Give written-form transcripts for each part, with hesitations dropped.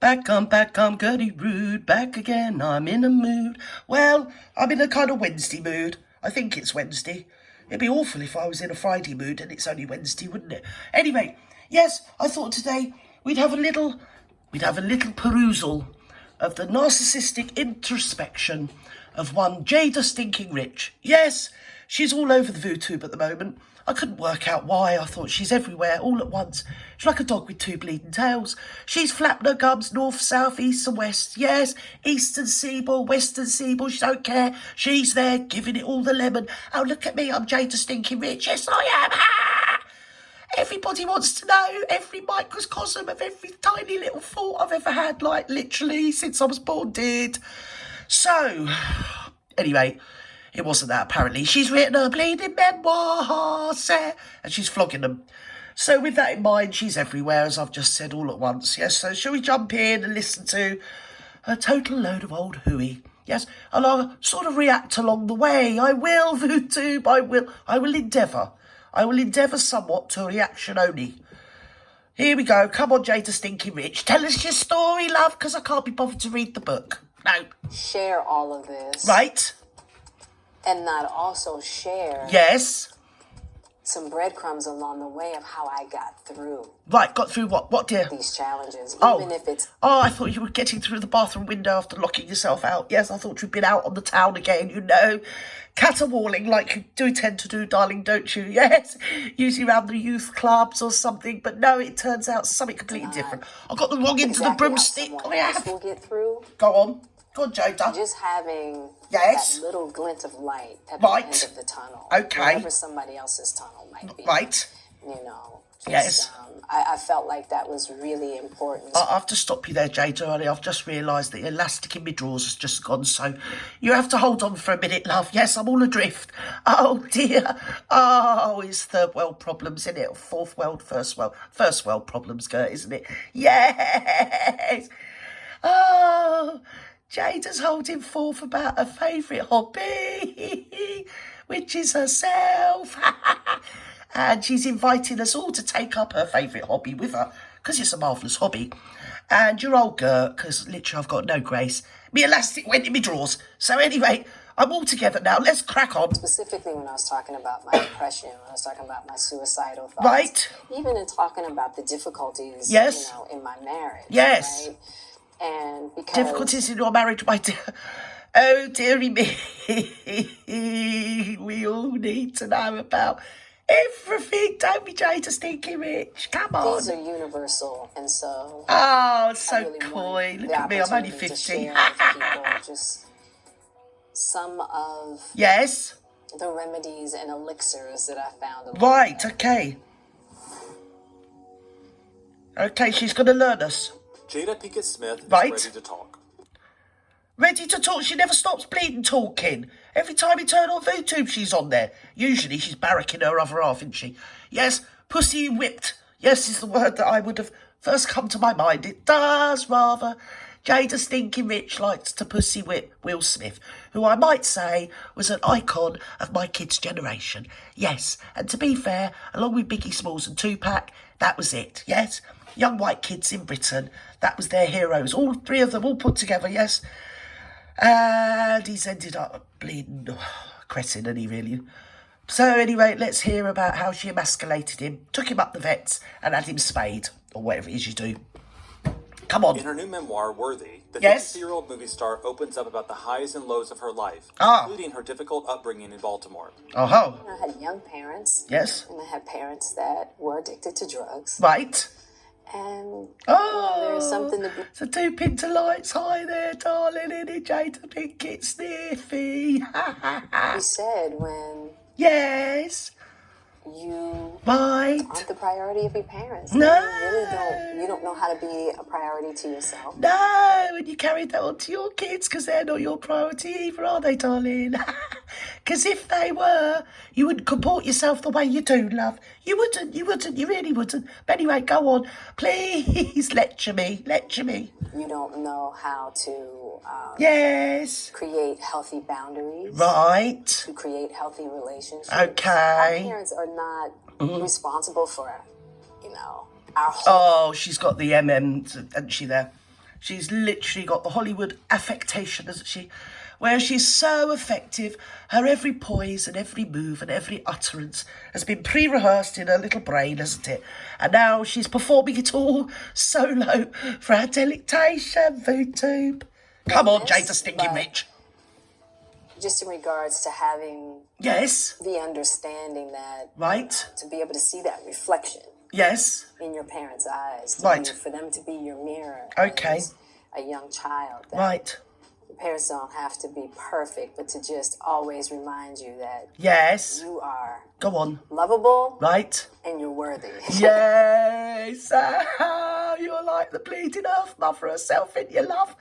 Back, I'm Gertie Rude, back again, I'm in a mood. Well, I'm in a kind of Wednesday mood. I think it's Wednesday. It'd be awful if I was in a Friday mood and it's only Wednesday, wouldn't it? Anyway, yes, I thought today we'd have a little perusal of the narcissistic introspection of one Jada Stinking Rich. Yes, she's all over the VooTube at the moment. I couldn't work out why. I thought she's everywhere all at once. She's like a dog with two bleeding tails. She's flapping her gums north, south, east and west. Yes, eastern seaboard, western seaboard, she don't care. She's there giving it all the lemon. Oh, look at me, I'm Jada Stinking Rich. Yes, I am. Ha! Everybody wants to know every microcosm of every tiny little thought I've ever had, like literally since I was born did. So, anyway, it wasn't that, apparently. She's written her bleeding memoirs, and she's flogging them. So with that in mind, she's everywhere, as I've just said, all at once. Yes, so shall we jump in and listen to a total load of old hooey? Yes, and I'll sort of react along the way. I will, VooTube, I will endeavour. I will endeavour somewhat to a reaction only. Here we go. Come on, Jada Stinking Rich. Tell us your story, love, because I can't be bothered to read the book. No. Share all of this. Right. And not also share Yes. some breadcrumbs along the way of how I got through. Right, got through what? What, dear? These challenges. Oh. Even if it's... Oh, I thought you were getting through the bathroom window after locking yourself out. Yes, I thought you'd been out on the town again, you know. Caterwauling like you do tend to do, darling, don't you? Yes, usually around the youth clubs or something. But no, it turns out something completely different. I got the wrong end of the broomstick. How someone else will get through. Go on. Go on, Jada. Just having Yes. that little glint of light at Right. the end of the tunnel. Okay. Wherever somebody else's tunnel might be. Right. You know. Just, Yes. I felt like that was really important. I have to stop you there, Jada. I've just realised that the elastic in my drawers has just gone, so you have to hold on for a minute, love. Yes, I'm all adrift. Oh, dear. Oh, it's third world problems, isn't it? Fourth world, first world. First world problems, Gert, isn't it? Yes. Oh, Jada's holding forth about her favourite hobby, which is herself. And she's inviting us all to take up her favourite hobby with her, because it's a marvellous hobby. And your old Gert, because literally I've got no grace. Me elastic went in my drawers. So anyway, I'm all together now. Let's crack on. Specifically when I was talking about my depression, when I was talking about my suicidal thoughts. Right. Even in talking about the difficulties, Yes. you know, in my marriage. Yes. Right? And because... Difficulties in your marriage, my dear. Oh, dearie me. We all need to know about everything. Don't be Jada Stinking Rich. Come on. These are universal, and so... Oh, it's so really coy. want Look the at me, I'm only opportunity to 50. share with people just some of Yes. the remedies and elixirs that I found. along Right, the way. okay. Okay, she's going to learn us. Jada Pinkett Smith Right. is ready to talk. Ready to talk. She never stops bleeding talking. Every time you turn on VooTube, she's on there. Usually she's barracking her other half, isn't she? Yes, pussy whipped. Yes, is the word that I would have first come to my mind. It does, rather. Jada Stinking Rich likes to pussy whip Will Smith, who I might say was an icon of my kids' generation. Yes, and to be fair, along with Biggie Smalls and Tupac, that was it, yes? Young white kids in Britain, that was their heroes. All three of them all put together, yes? And he's ended up bleeding crettin, and he really... So anyway, let's hear about how she emasculated him, took him up the vets, and had him spayed, or whatever it is you do. Come on. In her new memoir, Worthy, the Yes? 52-year-old movie star opens up about the highs and lows of her life, Ah. including her difficult upbringing in Baltimore. Oh-ho. I had young parents. Yes. And I had parents that were addicted to drugs. Right. And Oh, there's something to be... So 2 pinter lights. Hi there, darling. In it, Jada Pinkett Sniffy. He said when Yes. you Right. aren't the priority of your parents. No. You don't know how to be a priority to yourself. No, and you carried that on to your kids because they're not your priority either, are they, darling? Because if they were, you wouldn't comport yourself the way you do, love. You really wouldn't. But anyway, go on. Please, lecture me. You don't know how to Yes. create healthy boundaries. Right. To create healthy relationships. Okay. Our parents are not responsible for, you know, our whole... Oh, she's got the MM, hasn't she, there? She's literally got the Hollywood affectation, hasn't she? Where she's so effective, her every poise and every move and every utterance has been pre-rehearsed in her little brain, hasn't it? And now she's performing it all solo for our delectation, VooTube. Come on, Jada Stinkin Rich. Just in regards to having Yes. the understanding that Right. to be able to see that reflection Yes. in your parents' eyes, Right. for them to be your mirror. Okay. As a young child. That Right. your parents don't have to be perfect, but to just always remind you that Yes. you are Go on. lovable Right. and you're worthy. Yes. You're like the bleeding earth mother herself in your love.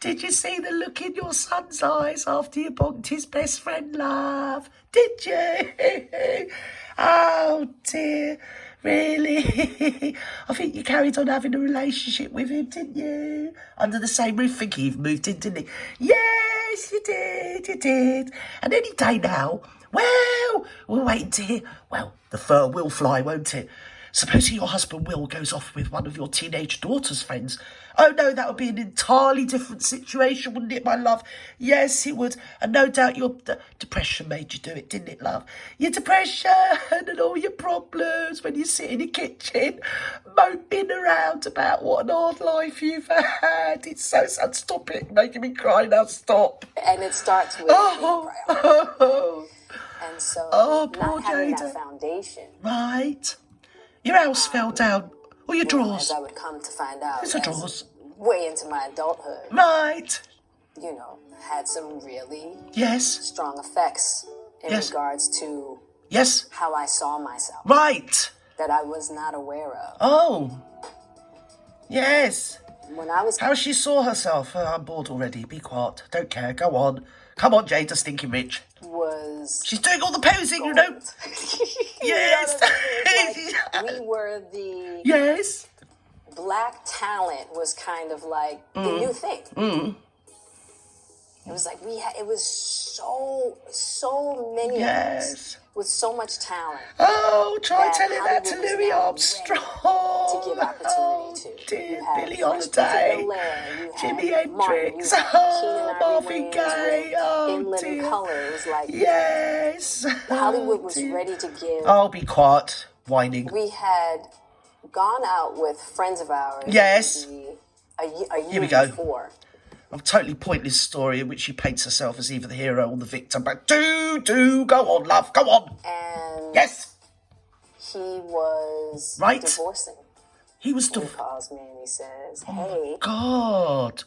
Did you see the look in your son's eyes after you bonked his best friend, love? Did you? Oh, dear. Really? I think you carried on having a relationship with him, didn't you? Under the same roof. I think he even moved in, didn't he? Yes, you did. And any day now, well, we'll wait to hear. Well, the fur will fly, won't it? Supposing your husband Will goes off with one of your teenage daughter's friends. Oh no, that would be an entirely different situation, wouldn't it, my love? Yes, it would. And no doubt your depression made you do it, didn't it, love? Your depression and all your problems when you sit in the kitchen moping around about what an hard life you've had. It's so sad. Stop it. Making me cry now. Stop. And it starts with Oh. and so Poor not having Jada. that foundation. Right. Your house fell down. Or your drawers. As I would come to find out, It's a drawers. way into my adulthood, Right. had some really Yes. strong effects in Yes. regards to Yes. how I saw myself Right. that I was not aware of. Oh. Yes. When I was How she saw herself. Oh, I'm bored already. Be quiet. Don't care. Go on. Come on, Jada Stinkin Rich. was She's doing all the posing, you know. Yes. we were the Yes. black talent was kind of like the new thing. It was like it was so many of us Yes. with so much talent Oh, try that telling that to Hollywood was Louis now Armstrong. to give opportunity to. Oh, dear. You had Billy Fresh Prince of Holiday. Bel-Air, you Jimi had Martin, Hendrix. you had Oh, Keenan Ivory Marvin Wayans Gaye. with Oh, In Living dear. Color. It was like Yes. Hollywood was dear. ready to give. Oh, be quiet. Whining. We had gone out with friends of ours. Yes. A year we go. before. A totally pointless story in which she paints herself as either the hero or the victim. But do go on, love. Go on. And Yes. he was Right. divorcing. He was He divorced. calls me and he says, "Hey, God.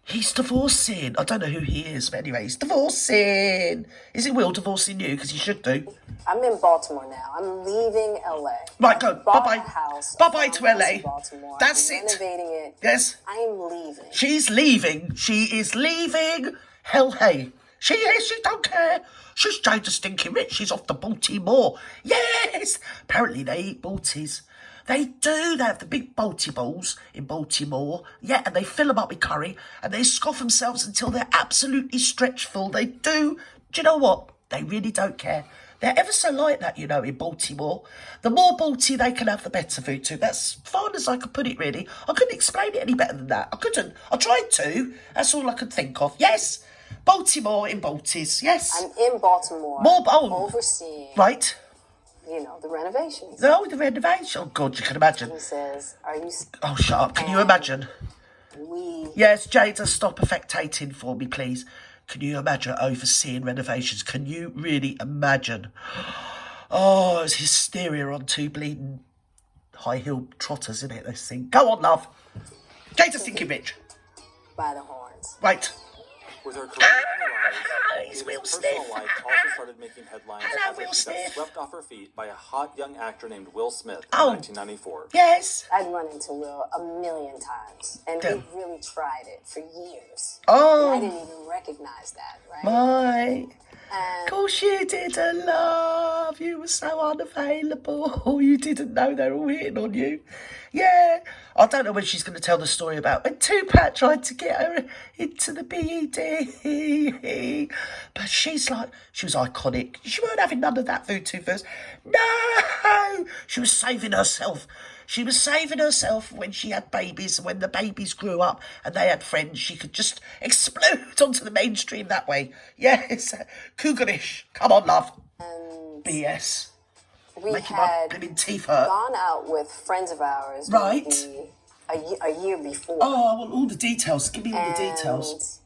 He's divorcing. I don't know who he is, but anyway, he's divorcing. Is it Will divorcing you? Because he should do. I'm in Baltimore now. I'm leaving LA. Right, go. Bought Bye-bye. a house, Bye-bye a to farmhouse LA. in Baltimore. That's I'm it. renovating it. Yes. I'm leaving. She's leaving. She is leaving. Hell hey. She is. She don't care. She's Jada Stinkin Rich. She's off to Baltimore. Yes. Apparently they eat Balties. They do. They have the big Balti balls in Baltimore. Yeah, and they fill them up with curry and they scoff themselves until they're absolutely stretched full. They do. Do you know what? They really don't care. They're ever so like that, in Baltimore. The more Balti they can have, the better food too. That's fine as I could put it, really. I couldn't explain it any better than that. I couldn't. I tried to. That's all I could think of. Yes. Baltimore in Baltis. Yes. I'm in Baltimore. Overseeing. Right. The renovations. Oh, the renovation. Oh, God, you can imagine. He says, "Are you?" Oh, shut up. Can you imagine? We. Yes, Jada, stop affectating for me, please. Can you imagine overseeing renovations? Can you really imagine? Oh, it's hysteria on two bleeding high-heeled trotters, isn't it, this thing? Go on, love. Jada Stinkin Rich. By the horns. Right. With her career on the rise, He's Jada's Will personal Smith. life also started making headlines Hello, as Will she got Smith. swept off her feet by a hot young actor named Will Smith in Oh. 1994. Yes. I'd run into Will a million times, and Damn. he really tried it for years. Oh, I didn't even recognize that, right? my. And Of course you didn't, love. You were so unavailable. You didn't know they were all hitting on you. Yeah. I don't know when she's going to tell the story about when Tupac tried to get her into the BED. But she was iconic. She weren't having none of that food too first. No. She was saving herself. She was saving herself when she had babies. When the babies grew up and they had friends, she could just explode onto the mainstream that way. Yes, cougarish. Come on, love. And BS. we Making my had blimmin' teeth hurt. gone out with friends of ours. Right. Maybe a year before. Oh, I want all the details. Give me all the details.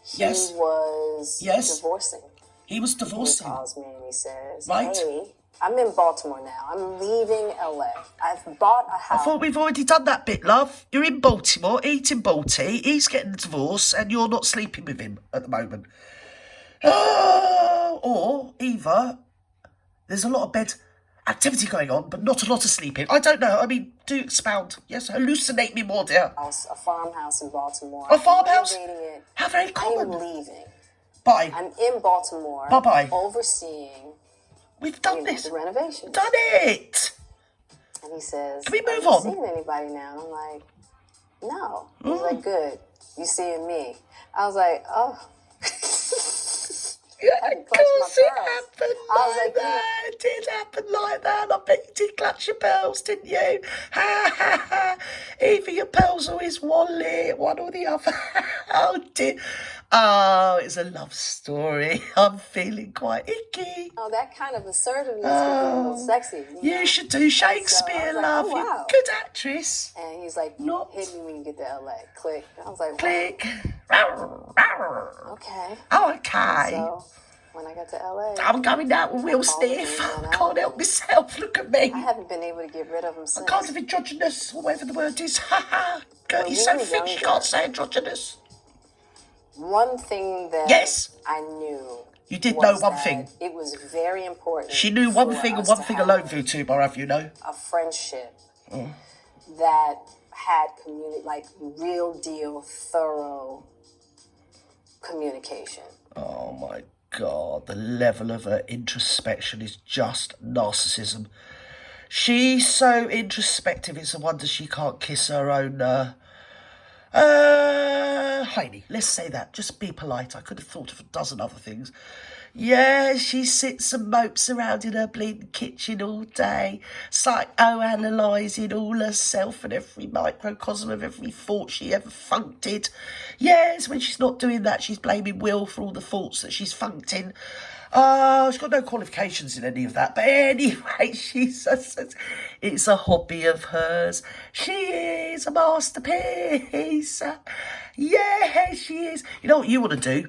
He Yes. was divorcing. He was He divorcing. calls me and he says, Right. hey, I'm in Baltimore now. I'm leaving LA. I've bought a house. I thought we've already done that bit, love. You're in Baltimore, eating Balti. He's getting a divorce and you're not sleeping with him at the moment. Or either there's a lot of bed activity going on, but not a lot of sleeping. I don't know. I mean, do expound. Yes, hallucinate me more, dear. A farmhouse in Baltimore. A farmhouse? I'm renovating it. How very I'm common. leaving. Bye. I'm in Baltimore. Bye-bye. Overseeing We've done this. the renovations. Done it. And he says, Can we move are you on? seeing anybody now? And I'm like, no. Mm. He's like, good. You seeing me? I was like, oh. Yeah, I of had to clutch my course it pearls. happened I was like like, that. It did happen like that. I bet you did clutch your pearls, didn't you? Ha ha ha. Either your pearls or his wallet, one or the other. Oh dear. Oh, it's a love story. I'm feeling quite icky. Oh, that kind of assertiveness would be a little sexy. You should do Shakespeare, like, love. oh, wow. You're a good actress. And he's like, Not- hit me when you get to LA. Click. I was like, Click. okay. Oh, okay. So when I got to LA, I'm going out with Will Stiff. I can't help myself. Look at me. I haven't been able to get rid of him since. Kind of androgynous, or whatever the word is. Ha ha. When He's we so were thick, she younger- can't say androgynous. One thing that Yes. I knew. You did was know one that thing. It was very important. She knew one for thing and us one to thing have alone, VTuber, have you know? A friendship Mm. that had like real deal, thorough communication. Oh my God, the level of her introspection is just narcissism. She's so introspective, it's a wonder she can't kiss her own, Heidi, let's say that. Just be polite. I could have thought of a dozen other things. Yeah, she sits and mopes around in her bleeding kitchen all day, psychoanalysing all herself and every microcosm of every thought she ever funked in. Yes, when she's not doing that, she's blaming Will for all the faults that she's funked in. Oh, she's got no qualifications in any of that. But anyway, it's a hobby of hers. She is a masterpiece. Yeah, she is. You know what you want to do?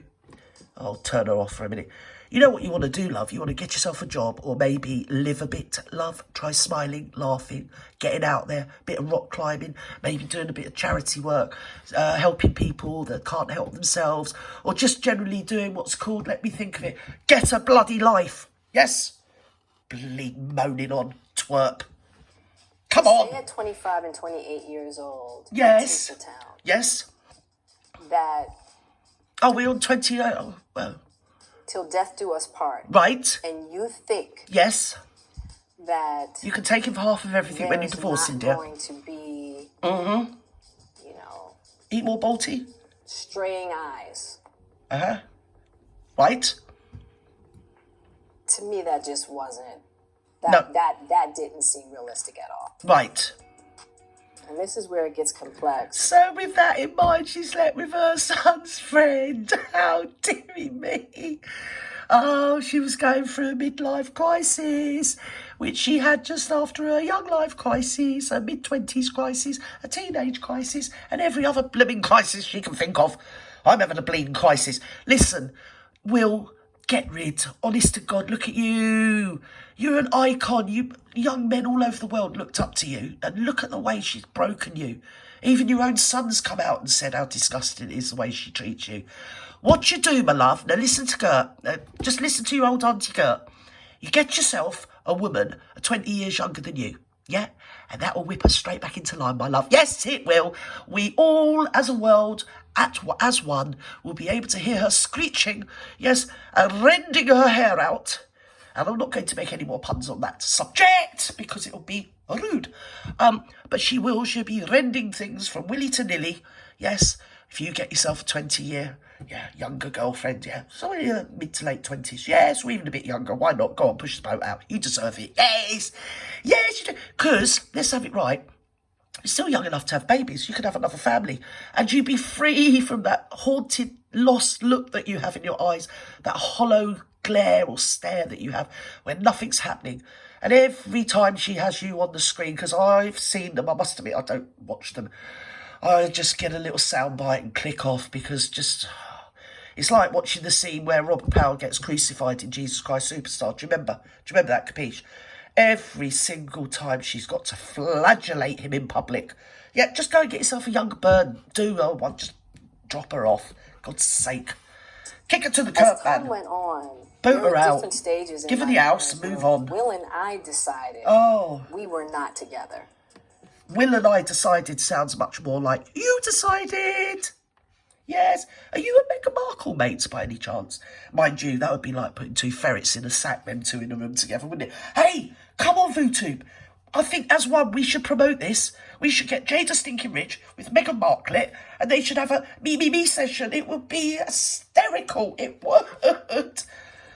I'll turn her off for a minute. You know what you want to do, love? You want to get yourself a job or maybe live a bit, love. Try smiling, laughing, getting out there, a bit of rock climbing, maybe doing a bit of charity work, helping people that can't help themselves, or just generally doing what's called, let me think of it, get a bloody life. Yes? Bleed moaning on, twerp. Come on. Say at 25 and 28 years old. Yes. In Tinseltown, Yes. that Oh, we're on 28. Oh, well, till death do us part. right. And you think Yes. that You can take him for half of everything when you're there's divorcing, not dear. going to be, you know, Eat more Balti. straying eyes. Uh-huh. Right? To me, that just wasn't. No. That didn't seem realistic at all. Right. And this is where it gets complex. So with that in mind, she slept with her son's friend. How dearie me. Oh, she was going through a midlife crisis, which she had just after a young life crisis, a mid-20s crisis, a teenage crisis, and every other blooming crisis she can think of. I'm having a bleeding crisis. Listen, Will, get rid. Honest to God, look at you. You're an icon. You young men all over the world looked up to you. And look at the way she's broken you. Even your own son's come out and said how disgusting it is the way she treats you. What you do, my love, now listen to Gert. Just listen to your old auntie Gert. You get yourself a woman 20 years younger than you. Yeah? And that will whip her straight back into line, my love. Yes, it will. We all, as a world, as one, will be able to hear her screeching, yes, and rending her hair out. And I'm not going to make any more puns on that subject because it'll be rude. But she'll be rending things from willy to nilly, yes, If you get yourself a 20-year, younger girlfriend, somewhere in your mid to late 20s, yes, or even a bit younger, why not? Go on, push the boat out. You deserve it. Yes, yes, you do. Because, let's have it right, you're still young enough to have babies. You could have another family. And you'd be free from that haunted, lost look that you have in your eyes, that hollow glare or stare that you have when nothing's happening. And every time she has you on the screen, because I've seen them, I must admit, I don't watch them, I just get a little soundbite and click off, because it's like watching the scene where Robert Powell gets crucified in Jesus Christ Superstar. Do you remember that, Capiche? Every single time she's got to flagellate him in public. Yeah, just go and get yourself a younger bird. Just drop her off. God's sake. Kick her to the curb, As time man. went on, Boot there her were out. different stages in Give her my the house marriage and move where on. Will and I decided we were not together. Will and I decided sounds much more like you decided. Yes. Are you and Meghan Markle mates by any chance? Mind you, that would be like putting two ferrets in a sack, them two in a room together, wouldn't it? Hey, come on, VooTube. I think as one, we should promote this. We should get Jada Stinkin Rich with Meghan Markle, and they should have a me session. It would be hysterical. It would.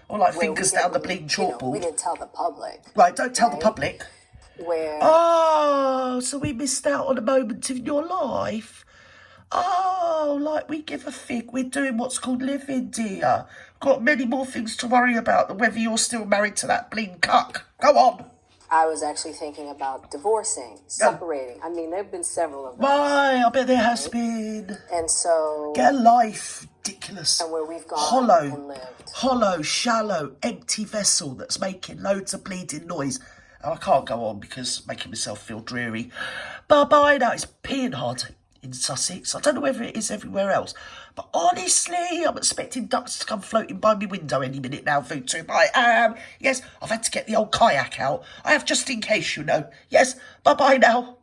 Or like fingers down the bleeding chalkboard. We didn't tell the public. Right, don't tell the public. Where? Oh, so we missed out on a moment in your life. Oh, like we give a fig. We're doing what's called living, dear. Got many more things to worry about than whether you're still married to that bling cuck. Go on. I was actually thinking about divorcing, separating. I mean, there have been several of them. Why? I bet there has been. And so... Get a life. Ridiculous. And where we've gone and lived. Hollow, shallow, empty vessel that's making loads of bleeding noise. And I can't go on because making myself feel dreary. Bye-bye now. It's peeing hard in Sussex. I don't know whether it is everywhere else. But honestly, I'm expecting ducks to come floating by my window any minute now, VooTube. I am. Yes, I've had to get the old kayak out. I have just in case, you know. Yes, bye-bye now.